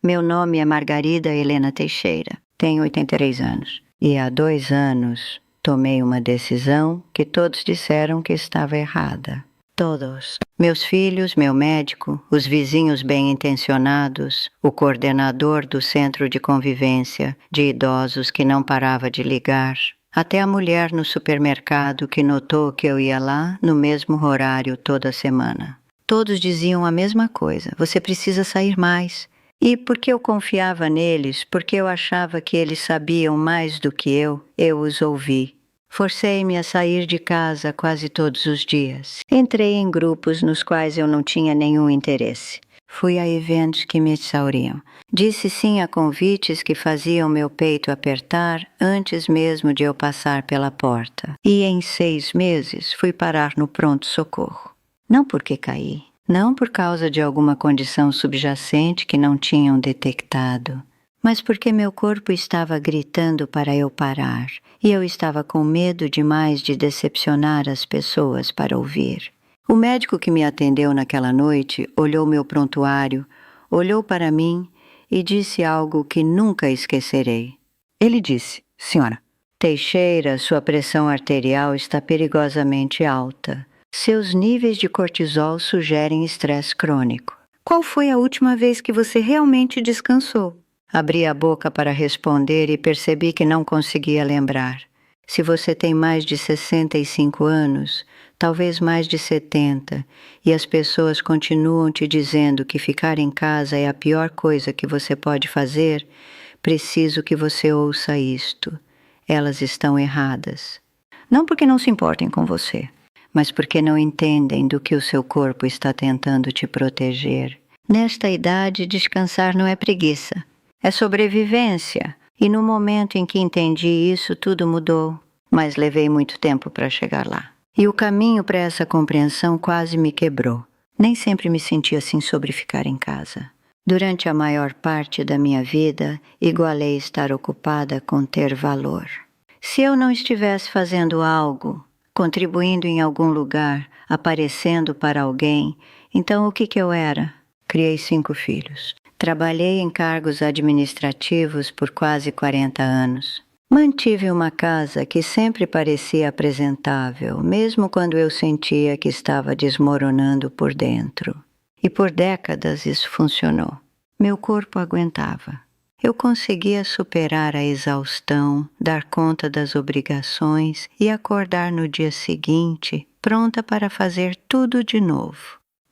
Meu nome é Margarida Helena Teixeira. Tenho 83 anos. E há 2 anos tomei uma decisão que todos disseram que estava errada. Todos. Meus filhos, meu médico, os vizinhos bem-intencionados, o coordenador do centro de convivência de idosos que não parava de ligar, até a mulher no supermercado que notou que eu ia lá no mesmo horário toda semana. Todos diziam a mesma coisa: você precisa sair mais. E porque eu confiava neles, porque eu achava que eles sabiam mais do que eu os ouvi. Forcei-me a sair de casa quase todos os dias. Entrei em grupos nos quais eu não tinha nenhum interesse. Fui a eventos que me exauriam. Disse sim a convites que faziam meu peito apertar antes mesmo de eu passar pela porta. E em 6 meses fui parar no pronto-socorro. Não porque caí, não por causa de alguma condição subjacente que não tinham detectado, mas porque meu corpo estava gritando para eu parar, e eu estava com medo demais de decepcionar as pessoas para ouvir. O médico que me atendeu naquela noite olhou meu prontuário, olhou para mim e disse algo que nunca esquecerei. Ele disse: senhora Teixeira, sua pressão arterial está perigosamente alta. Seus níveis de cortisol sugerem estresse crônico. Qual foi a última vez que você realmente descansou? Abri a boca para responder e percebi que não conseguia lembrar. Se você tem mais de 65 anos, talvez mais de 70, e as pessoas continuam te dizendo que ficar em casa é a pior coisa que você pode fazer, preciso que você ouça isto. Elas estão erradas. Não porque não se importem com você, mas porque não entendem do que o seu corpo está tentando te proteger. Nesta idade, descansar não é preguiça. É sobrevivência, e no momento em que entendi isso, tudo mudou, mas levei muito tempo para chegar lá. E o caminho para essa compreensão quase me quebrou. Nem sempre me senti assim sobre ficar em casa. Durante a maior parte da minha vida, igualei estar ocupada com ter valor. Se eu não estivesse fazendo algo, contribuindo em algum lugar, aparecendo para alguém, então o que eu era? Criei 5 filhos. Trabalhei em cargos administrativos por quase 40 anos. Mantive uma casa que sempre parecia apresentável, mesmo quando eu sentia que estava desmoronando por dentro. E por décadas isso funcionou. Meu corpo aguentava. Eu conseguia superar a exaustão, dar conta das obrigações e acordar no dia seguinte, pronta para fazer tudo de novo.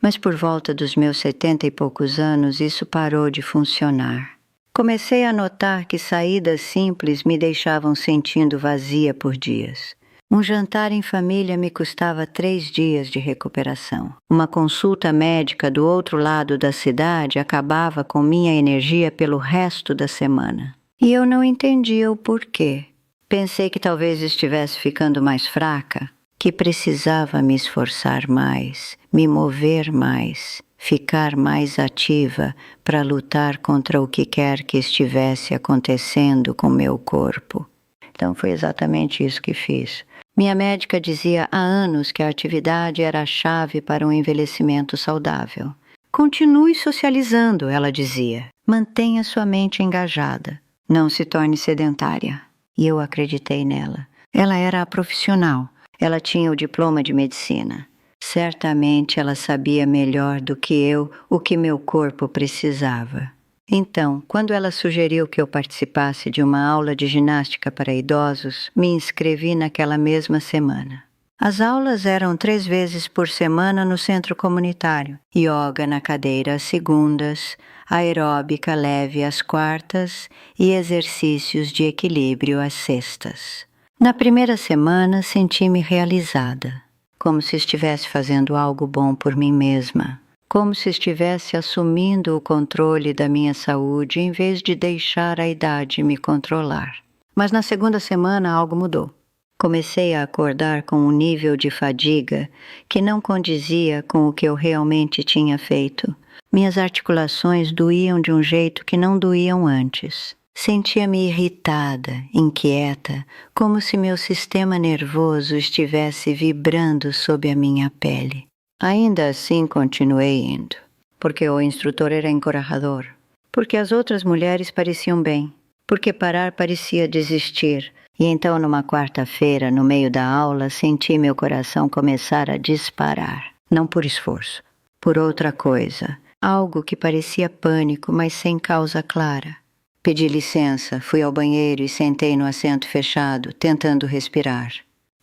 Mas por volta dos meus 70 e poucos anos, isso parou de funcionar. Comecei a notar que saídas simples me deixavam sentindo vazia por dias. Um jantar em família me custava 3 dias de recuperação. Uma consulta médica do outro lado da cidade acabava com minha energia pelo resto da semana. E eu não entendia o porquê. Pensei que talvez estivesse ficando mais fraca, que precisava me esforçar mais, me mover mais, ficar mais ativa para lutar contra o que quer que estivesse acontecendo com meu corpo. Então foi exatamente isso que fiz. Minha médica dizia há anos que a atividade era a chave para um envelhecimento saudável. Continue socializando, ela dizia. Mantenha sua mente engajada. Não se torne sedentária. E eu acreditei nela. Ela era a profissional. Ela tinha o diploma de medicina. Certamente ela sabia melhor do que eu o que meu corpo precisava. Então, quando ela sugeriu que eu participasse de uma aula de ginástica para idosos, me inscrevi naquela mesma semana. As aulas eram 3 vezes por semana no centro comunitário. Yoga na cadeira às segundas, aeróbica leve às quartas e exercícios de equilíbrio às sextas. Na primeira semana, senti-me realizada, como se estivesse fazendo algo bom por mim mesma. Como se estivesse assumindo o controle da minha saúde em vez de deixar a idade me controlar. Mas na segunda semana algo mudou. Comecei a acordar com um nível de fadiga que não condizia com o que eu realmente tinha feito. Minhas articulações doíam de um jeito que não doíam antes. Sentia-me irritada, inquieta, como se meu sistema nervoso estivesse vibrando sob a minha pele. Ainda assim continuei indo, porque o instrutor era encorajador. porque as outras mulheres pareciam bem, porque parar parecia desistir. E então, numa quarta-feira, no meio da aula, senti meu coração começar a disparar. Não por esforço, por outra coisa. Algo que parecia pânico, mas sem causa clara. Pedi licença, fui ao banheiro e sentei no assento fechado, tentando respirar.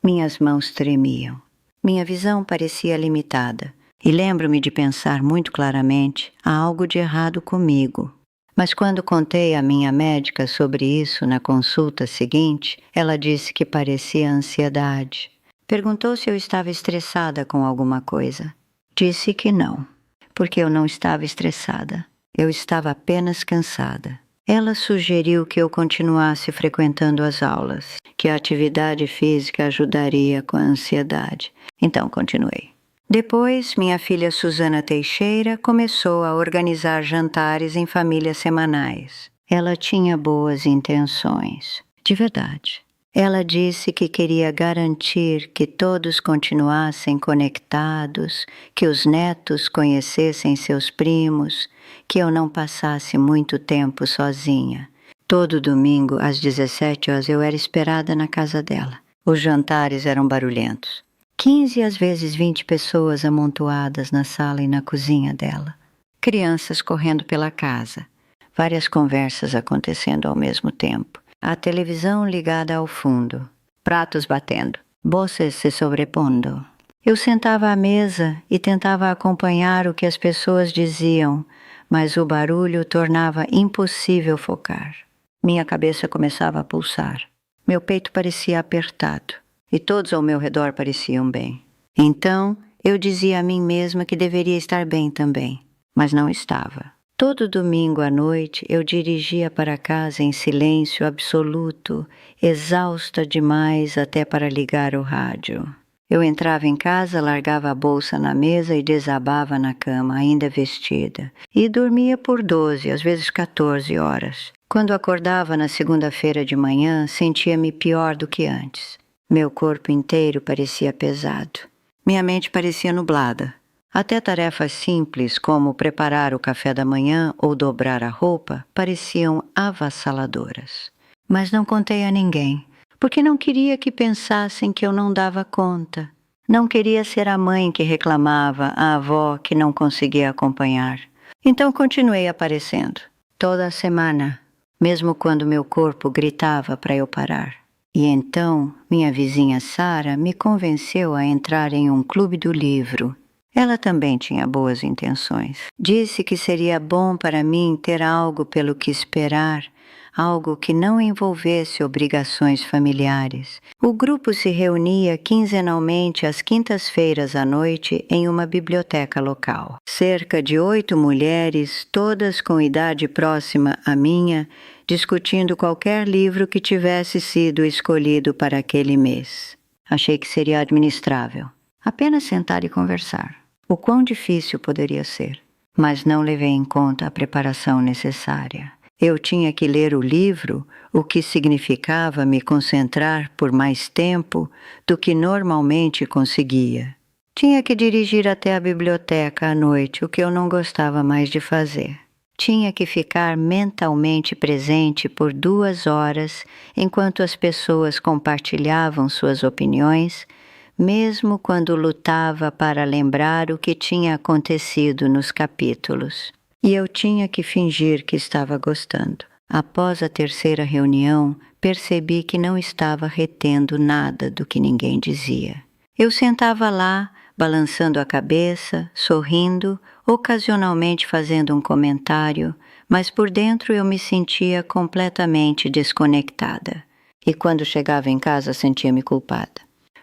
Minhas mãos tremiam. Minha visão parecia limitada. E lembro-me de pensar muito claramente: há algo de errado comigo. Mas quando contei à minha médica sobre isso na consulta seguinte, ela disse que parecia ansiedade. Perguntou se eu estava estressada com alguma coisa. Disse que não, porque eu não estava estressada. Eu estava apenas cansada. Ela sugeriu que eu continuasse frequentando as aulas, que a atividade física ajudaria com a ansiedade. Então continuei. Depois, minha filha Susana Teixeira começou a organizar jantares em famílias semanais. Ela tinha boas intenções, de verdade. Ela disse que queria garantir que todos continuassem conectados, que os netos conhecessem seus primos, que eu não passasse muito tempo sozinha. Todo domingo, às 17 horas, eu era esperada na casa dela. Os jantares eram barulhentos. 15 às vezes 20 pessoas amontoadas na sala e na cozinha dela. Crianças correndo pela casa. Várias conversas acontecendo ao mesmo tempo. A televisão ligada ao fundo. Pratos batendo. Voces se sobrepondo. Eu sentava à mesa e tentava acompanhar o que as pessoas diziam, mas o barulho tornava impossível focar. Minha cabeça começava a pulsar. Meu peito parecia apertado. E todos ao meu redor pareciam bem. Então, eu dizia a mim mesma que deveria estar bem também, mas não estava. Todo domingo à noite, eu dirigia para casa em silêncio absoluto, exausta demais até para ligar o rádio. Eu entrava em casa, largava a bolsa na mesa e desabava na cama, ainda vestida, e dormia por 12, às vezes 14 horas. Quando acordava na segunda-feira de manhã, sentia-me pior do que antes. Meu corpo inteiro parecia pesado. Minha mente parecia nublada. Até tarefas simples como preparar o café da manhã ou dobrar a roupa pareciam avassaladoras. Mas não contei a ninguém, porque não queria que pensassem que eu não dava conta. Não queria ser a mãe que reclamava, a avó que não conseguia acompanhar. Então continuei aparecendo, toda semana, mesmo quando meu corpo gritava para eu parar. E então, minha vizinha Sara me convenceu a entrar em um clube do livro. Ela também tinha boas intenções. Disse que seria bom para mim ter algo pelo que esperar, algo que não envolvesse obrigações familiares. O grupo se reunia quinzenalmente às quintas-feiras à noite em uma biblioteca local. Cerca de 8 mulheres, todas com idade próxima à minha, discutindo qualquer livro que tivesse sido escolhido para aquele mês. Achei que seria administrável. Apenas sentar e conversar. O quão difícil poderia ser. Mas não levei em conta a preparação necessária. Eu tinha que ler o livro, o que significava me concentrar por mais tempo do que normalmente conseguia. Tinha que dirigir até a biblioteca à noite, o que eu não gostava mais de fazer. Tinha que ficar mentalmente presente por 2 horas enquanto as pessoas compartilhavam suas opiniões, mesmo quando lutava para lembrar o que tinha acontecido nos capítulos. E eu tinha que fingir que estava gostando. Após a 3ª reunião, percebi que não estava retendo nada do que ninguém dizia. Eu sentava lá, balançando a cabeça, sorrindo, ocasionalmente fazendo um comentário, mas por dentro eu me sentia completamente desconectada. E quando chegava em casa sentia-me culpada,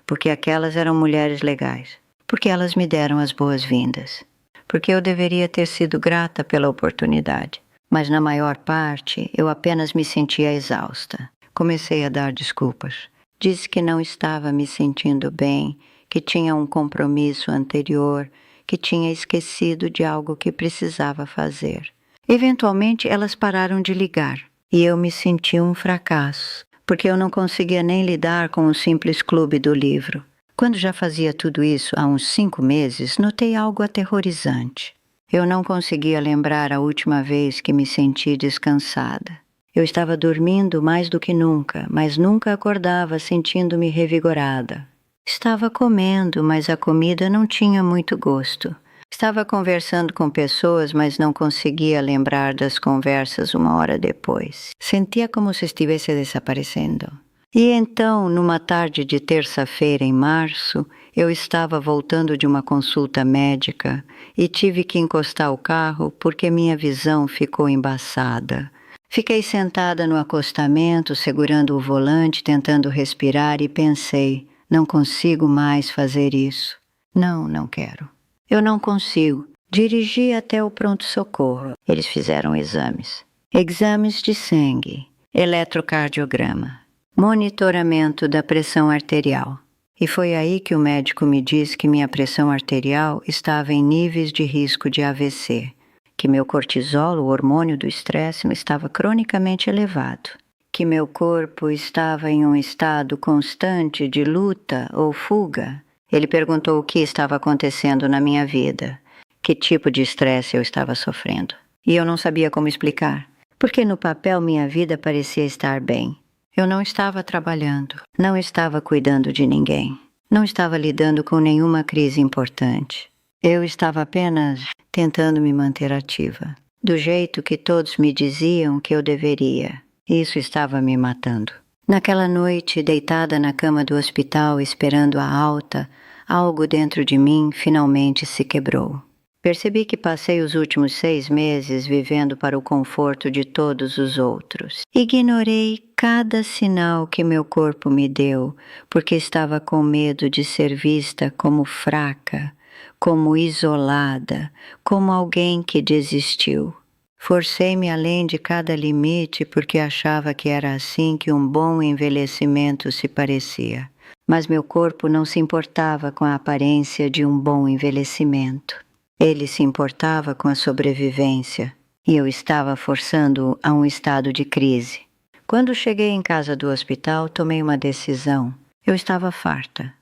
porque aquelas eram mulheres legais, porque elas me deram as boas-vindas, porque eu deveria ter sido grata pela oportunidade. Mas na maior parte eu apenas me sentia exausta. Comecei a dar desculpas. Disse que não estava me sentindo bem, que tinha um compromisso anterior, que tinha esquecido de algo que precisava fazer. Eventualmente, elas pararam de ligar, e eu me senti um fracasso, porque eu não conseguia nem lidar com o simples clube do livro. Quando já fazia tudo isso há uns 5 meses, notei algo aterrorizante. Eu não conseguia lembrar a última vez que me senti descansada. Eu estava dormindo mais do que nunca, mas nunca acordava sentindo-me revigorada. Estava comendo, mas a comida não tinha muito gosto. Estava conversando com pessoas, mas não conseguia lembrar das conversas uma hora depois. Sentia como se estivesse desaparecendo. E então, numa tarde de terça-feira em março, eu estava voltando de uma consulta médica e tive que encostar o carro porque minha visão ficou embaçada. Fiquei sentada no acostamento, segurando o volante, tentando respirar e pensei, não consigo mais fazer isso. Não quero. Eu não consigo. Dirigi até o pronto-socorro. Eles fizeram exames. Exames de sangue, eletrocardiograma, monitoramento da pressão arterial. E foi aí que o médico me disse que minha pressão arterial estava em níveis de risco de AVC, que meu cortisol, o hormônio do estresse, estava cronicamente elevado, que meu corpo estava em um estado constante de luta ou fuga. Ele perguntou o que estava acontecendo na minha vida, que tipo de estresse eu estava sofrendo. E eu não sabia como explicar, porque no papel minha vida parecia estar bem. Eu não estava trabalhando, não estava cuidando de ninguém, não estava lidando com nenhuma crise importante. Eu estava apenas tentando me manter ativa, do jeito que todos me diziam que eu deveria. Isso estava me matando. Naquela noite, deitada na cama do hospital esperando a alta, algo dentro de mim finalmente se quebrou. Percebi que passei os últimos 6 meses vivendo para o conforto de todos os outros. Ignorei cada sinal que meu corpo me deu, porque estava com medo de ser vista como fraca, como isolada, como alguém que desistiu. Forcei-me além de cada limite porque achava que era assim que um bom envelhecimento se parecia. Mas meu corpo não se importava com a aparência de um bom envelhecimento. Ele se importava com a sobrevivência, e eu estava forçando-o a um estado de crise. Quando cheguei em casa do hospital, tomei uma decisão. Eu estava farta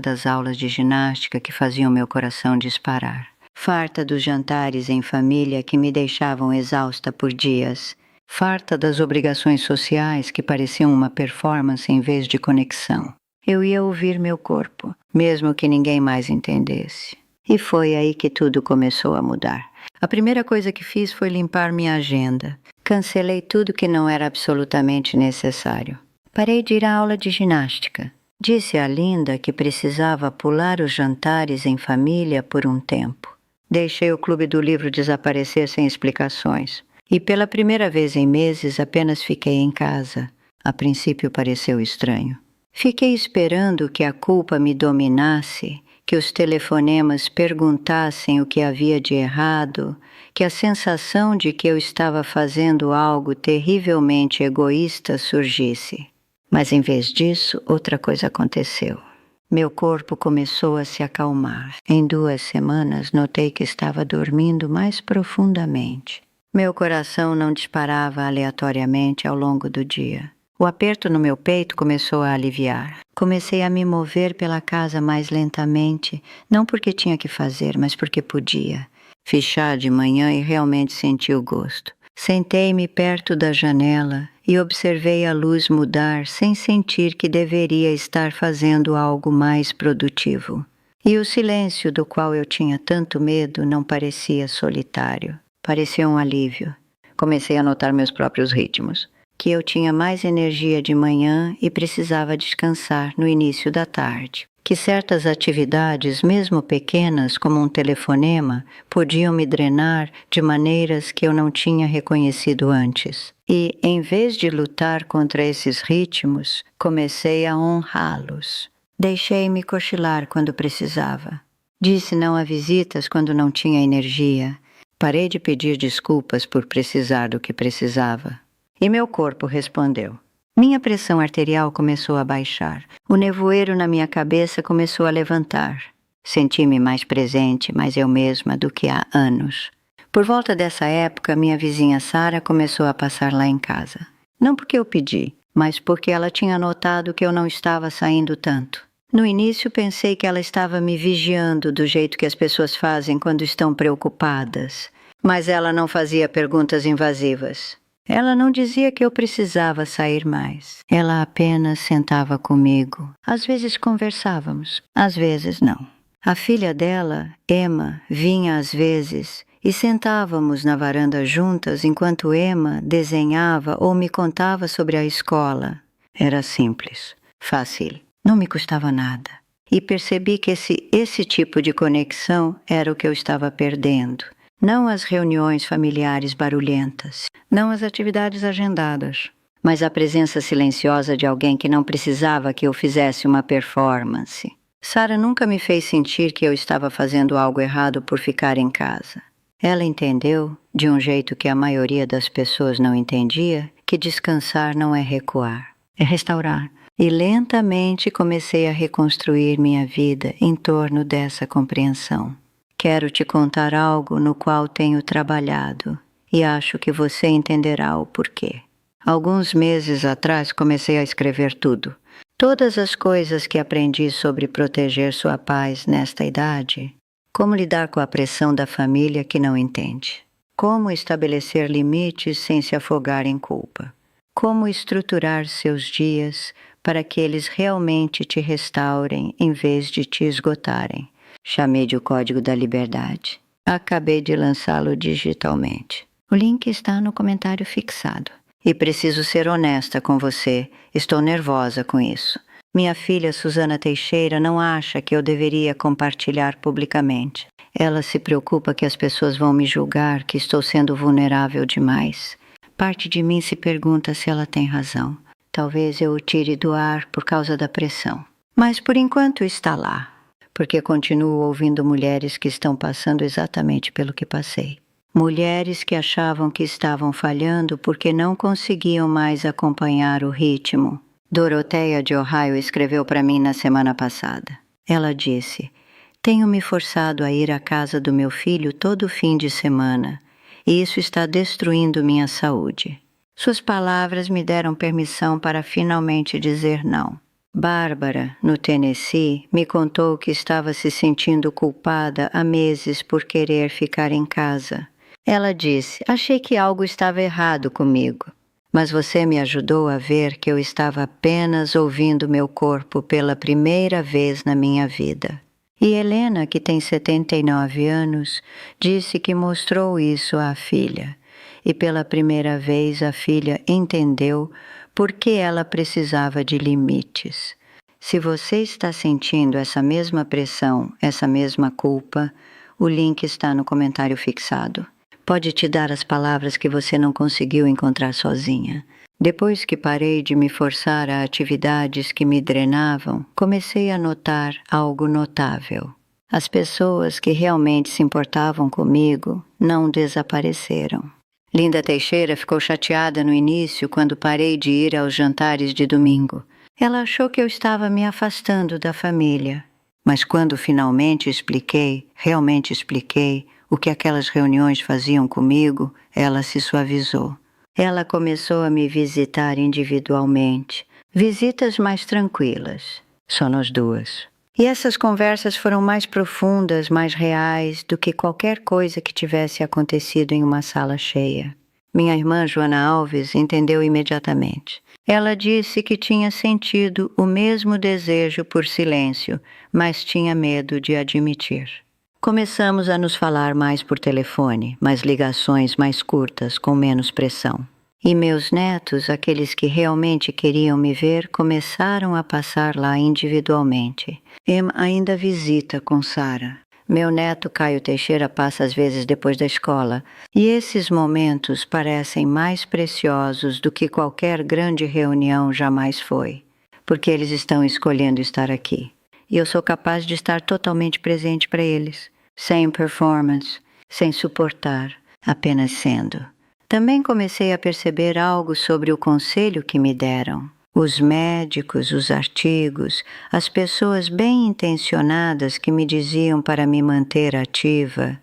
das aulas de ginástica que faziam meu coração disparar. Farta dos jantares em família que me deixavam exausta por dias. Farta das obrigações sociais que pareciam uma performance em vez de conexão. Eu ia ouvir meu corpo, mesmo que ninguém mais entendesse. E foi aí que tudo começou a mudar. A primeira coisa que fiz foi limpar minha agenda. Cancelei tudo que não era absolutamente necessário. Parei de ir à aula de ginástica. Disse a Linda que precisava pular os jantares em família por um tempo. Deixei o clube do livro desaparecer sem explicações. E pela primeira vez em meses apenas fiquei em casa. A princípio pareceu estranho. Fiquei esperando que a culpa me dominasse, que os telefonemas perguntassem o que havia de errado, que a sensação de que eu estava fazendo algo terrivelmente egoísta surgisse. Mas em vez disso, outra coisa aconteceu. Meu corpo começou a se acalmar. Em 2 semanas, notei que estava dormindo mais profundamente. Meu coração não disparava aleatoriamente ao longo do dia. O aperto no meu peito começou a aliviar. Comecei a me mover pela casa mais lentamente, não porque tinha que fazer, mas porque podia. Fiz chá de manhã e realmente senti o gosto. Sentei-me perto da janela e observei a luz mudar sem sentir que deveria estar fazendo algo mais produtivo. E o silêncio do qual eu tinha tanto medo não parecia solitário. Parecia um alívio. Comecei a notar meus próprios ritmos. Que eu tinha mais energia de manhã e precisava descansar no início da tarde. Que certas atividades, mesmo pequenas, como um telefonema, podiam me drenar de maneiras que eu não tinha reconhecido antes. E, em vez de lutar contra esses ritmos, comecei a honrá-los. Deixei-me cochilar quando precisava. Disse não a visitas quando não tinha energia. Parei de pedir desculpas por precisar do que precisava. E meu corpo respondeu. Minha pressão arterial começou a baixar. O nevoeiro na minha cabeça começou a levantar. Senti-me mais presente, mais eu mesma do que há anos. Por volta dessa época, minha vizinha Sara começou a passar lá em casa. Não porque eu pedi, mas porque ela tinha notado que eu não estava saindo tanto. No início pensei que ela estava me vigiando do jeito que as pessoas fazem quando estão preocupadas, mas ela não fazia perguntas invasivas. Ela não dizia que eu precisava sair mais. Ela apenas sentava comigo. Às vezes conversávamos, às vezes não. A filha dela, Emma, vinha às vezes e sentávamos na varanda juntas enquanto Emma desenhava ou me contava sobre a escola. Era simples, fácil, não me custava nada. E percebi que esse tipo de conexão era o que eu estava perdendo. Não as reuniões familiares barulhentas, não as atividades agendadas, mas a presença silenciosa de alguém que não precisava que eu fizesse uma performance. Sara nunca me fez sentir que eu estava fazendo algo errado por ficar em casa. Ela entendeu, de um jeito que a maioria das pessoas não entendia, que descansar não é recuar, é restaurar. E lentamente comecei a reconstruir minha vida em torno dessa compreensão. Quero te contar algo no qual tenho trabalhado e acho que você entenderá o porquê. Alguns meses atrás comecei a escrever tudo. Todas as coisas que aprendi sobre proteger sua paz nesta idade. Como lidar com a pressão da família que não entende. Como estabelecer limites sem se afogar em culpa. Como estruturar seus dias para que eles realmente te restaurem em vez de te esgotarem. Chamei de o Código da Liberdade. Acabei de lançá-lo digitalmente. O link está no comentário fixado. E preciso ser honesta com você. Estou nervosa com isso. Minha filha Susana Teixeira não acha que eu deveria compartilhar publicamente. Ela se preocupa que as pessoas vão me julgar, que estou sendo vulnerável demais. Parte de mim se pergunta se ela tem razão. Talvez eu o tire do ar por causa da pressão. Mas por enquanto está lá. Porque continuo ouvindo mulheres que estão passando exatamente pelo que passei. Mulheres que achavam que estavam falhando porque não conseguiam mais acompanhar o ritmo. Doroteia de Ohio escreveu para mim na semana passada. Ela disse: "Tenho me forçado a ir à casa do meu filho todo fim de semana, e isso está destruindo minha saúde." Suas palavras me deram permissão para finalmente dizer não. Bárbara, no Tennessee, me contou que estava se sentindo culpada há meses por querer ficar em casa. Ela disse: "Achei que algo estava errado comigo, mas você me ajudou a ver que eu estava apenas ouvindo meu corpo pela primeira vez na minha vida." E Helena, que tem 79 anos, disse que mostrou isso à filha. E pela primeira vez a filha entendeu por que ela precisava de limites. Se você está sentindo essa mesma pressão, essa mesma culpa, o link está no comentário fixado. Pode te dar as palavras que você não conseguiu encontrar sozinha. Depois que parei de me forçar a atividades que me drenavam, comecei a notar algo notável. As pessoas que realmente se importavam comigo não desapareceram. Linda Teixeira ficou chateada no início quando parei de ir aos jantares de domingo. Ela achou que eu estava me afastando da família. Mas quando finalmente realmente expliquei, o que aquelas reuniões faziam comigo, ela se suavizou. Ela começou a me visitar individualmente. Visitas mais tranquilas. Só nós duas. E essas conversas foram mais profundas, mais reais do que qualquer coisa que tivesse acontecido em uma sala cheia. Minha irmã Joana Alves entendeu imediatamente. Ela disse que tinha sentido o mesmo desejo por silêncio, mas tinha medo de admitir. Começamos a nos falar mais por telefone, mas ligações mais curtas, com menos pressão. E meus netos, aqueles que realmente queriam me ver, começaram a passar lá individualmente. Emma ainda visita com Sara. Meu neto Caio Teixeira passa às vezes depois da escola. E esses momentos parecem mais preciosos do que qualquer grande reunião jamais foi. Porque eles estão escolhendo estar aqui. E eu sou capaz de estar totalmente presente para eles. Sem performance, sem suportar, apenas sendo. Também comecei a perceber algo sobre o conselho que me deram. Os médicos, os artigos, as pessoas bem intencionadas que me diziam para me manter ativa.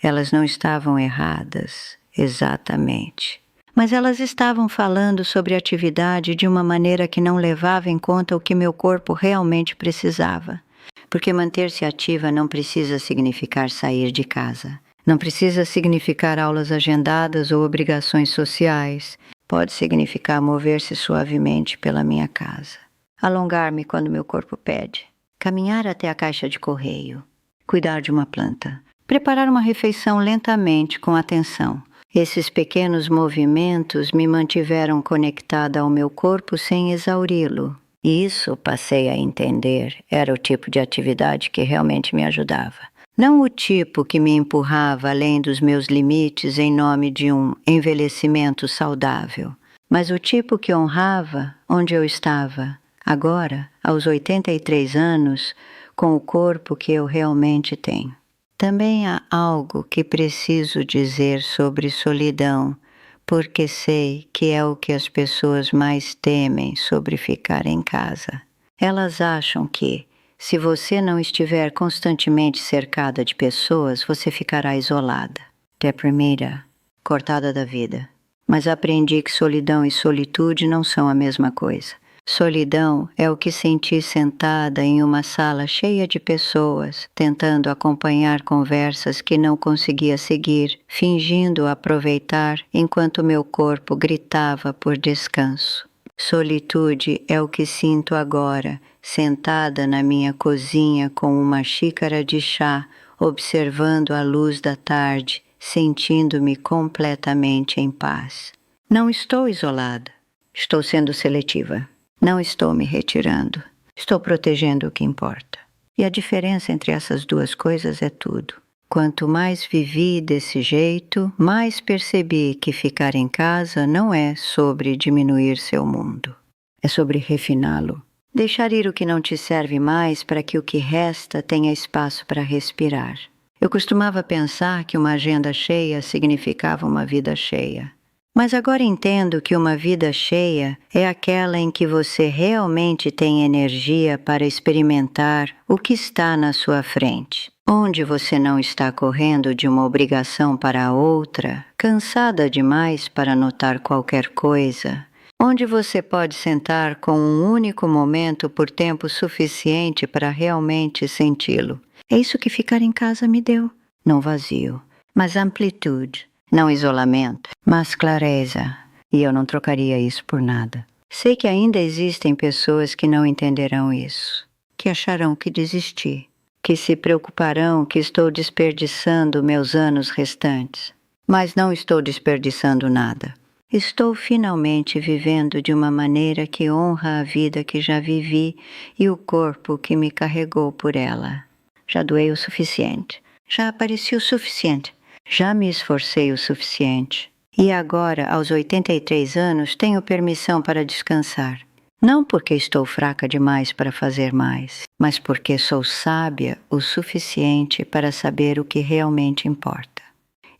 Elas não estavam erradas, exatamente. mas elas estavam falando sobre atividade de uma maneira que não levava em conta o que meu corpo realmente precisava. Porque manter-se ativa não precisa significar sair de casa. Não precisa significar aulas agendadas ou obrigações sociais. Pode significar mover-se suavemente pela minha casa. Alongar-me quando meu corpo pede. Caminhar até a caixa de correio. Cuidar de uma planta. Preparar uma refeição lentamente, com atenção. Esses pequenos movimentos me mantiveram conectada ao meu corpo sem exauri-lo. E isso, passei a entender, era o tipo de atividade que realmente me ajudava. Não o tipo que me empurrava além dos meus limites em nome de um envelhecimento saudável, mas o tipo que honrava onde eu estava, agora, aos 83 anos, com o corpo que eu realmente tenho. Também há algo que preciso dizer sobre solidão, porque sei que é o que as pessoas mais temem sobre ficar em casa. Elas acham que, se você não estiver constantemente cercada de pessoas, você ficará isolada, deprimida, cortada da vida. Mas aprendi que solidão e solitude não são a mesma coisa. Solidão é o que senti sentada em uma sala cheia de pessoas, tentando acompanhar conversas que não conseguia seguir, fingindo aproveitar enquanto meu corpo gritava por descanso. Solitude é o que sinto agora, sentada na minha cozinha com uma xícara de chá, observando a luz da tarde, sentindo-me completamente em paz. Não estou isolada, estou sendo seletiva. Não estou me retirando, estou protegendo o que importa. E a diferença entre essas duas coisas é tudo. Quanto mais vivi desse jeito, mais percebi que ficar em casa não é sobre diminuir seu mundo. É sobre refiná-lo. Deixar ir o que não te serve mais para que o que resta tenha espaço para respirar. Eu costumava pensar que uma agenda cheia significava uma vida cheia. Mas agora entendo que uma vida cheia é aquela em que você realmente tem energia para experimentar o que está na sua frente, onde você não está correndo de uma obrigação para a outra, cansada demais para notar qualquer coisa, onde você pode sentar com um único momento por tempo suficiente para realmente senti-lo. É isso que ficar em casa me deu. Não vazio, mas amplitude. Não isolamento, mas clareza. E eu não trocaria isso por nada. Sei que ainda existem pessoas que não entenderão isso, que acharão que desisti, que se preocuparão que estou desperdiçando meus anos restantes. Mas não estou desperdiçando nada. Estou finalmente vivendo de uma maneira que honra a vida que já vivi e o corpo que me carregou por ela. Já doei o suficiente. Já apareci o suficiente. Já me esforcei o suficiente. E agora, aos 83 anos, tenho permissão para descansar. Não porque estou fraca demais para fazer mais, mas porque sou sábia o suficiente para saber o que realmente importa.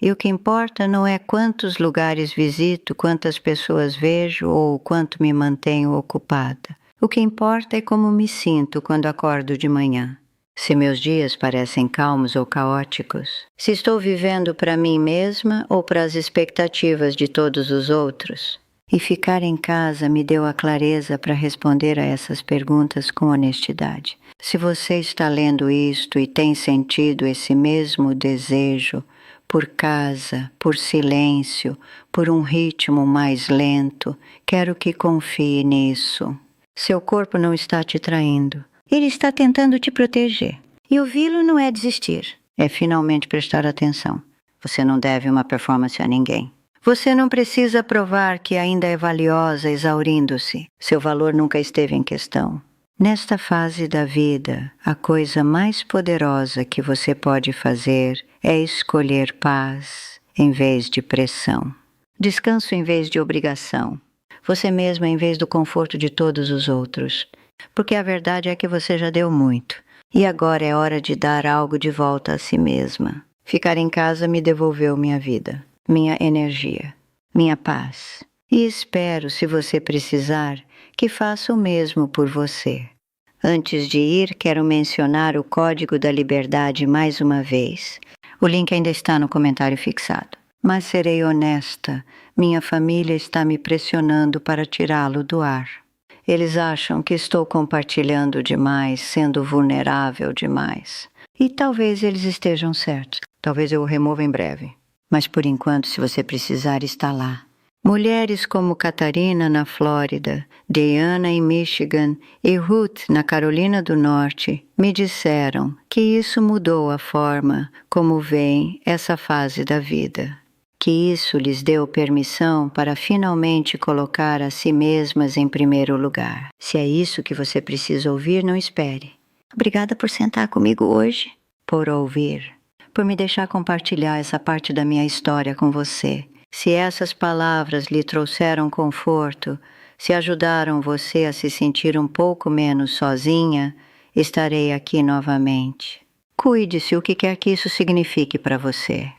E o que importa não é quantos lugares visito, quantas pessoas vejo ou quanto me mantenho ocupada. O que importa é como me sinto quando acordo de manhã. Se meus dias parecem calmos ou caóticos, se estou vivendo para mim mesma ou para as expectativas de todos os outros. E ficar em casa me deu a clareza para responder a essas perguntas com honestidade. Se você está lendo isto e tem sentido esse mesmo desejo por casa, por silêncio, por um ritmo mais lento, quero que confie nisso. Seu corpo não está te traindo. Ele está tentando te proteger. E ouvi-lo não é desistir, é finalmente prestar atenção. Você não deve uma performance a ninguém. Você não precisa provar que ainda é valiosa exaurindo-se. Seu valor nunca esteve em questão. Nesta fase da vida, a coisa mais poderosa que você pode fazer é escolher paz em vez de pressão. Descanso em vez de obrigação. Você mesma em vez do conforto de todos os outros. Porque a verdade é que você já deu muito. E agora é hora de dar algo de volta a si mesma. Ficar em casa me devolveu minha vida, minha energia, minha paz. E espero, se você precisar, que faça o mesmo por você. Antes de ir, quero mencionar o Código da Liberdade mais uma vez. O link ainda está no comentário fixado. Mas serei honesta, minha família está me pressionando para tirá-lo do ar. Eles acham que estou compartilhando demais, sendo vulnerável demais. E talvez eles estejam certos. Talvez eu o remova em breve. Mas por enquanto, se você precisar, está lá. Mulheres como Catarina na Flórida, Diana em Michigan e Ruth na Carolina do Norte me disseram que isso mudou a forma como veem essa fase da vida. Que isso lhes deu permissão para finalmente colocar a si mesmas em primeiro lugar. Se é isso que você precisa ouvir, não espere. Obrigada por sentar comigo hoje, por ouvir, por me deixar compartilhar essa parte da minha história com você. Se essas palavras lhe trouxeram conforto, se ajudaram você a se sentir um pouco menos sozinha, estarei aqui novamente. Cuide-se, o que quer que isso signifique para você.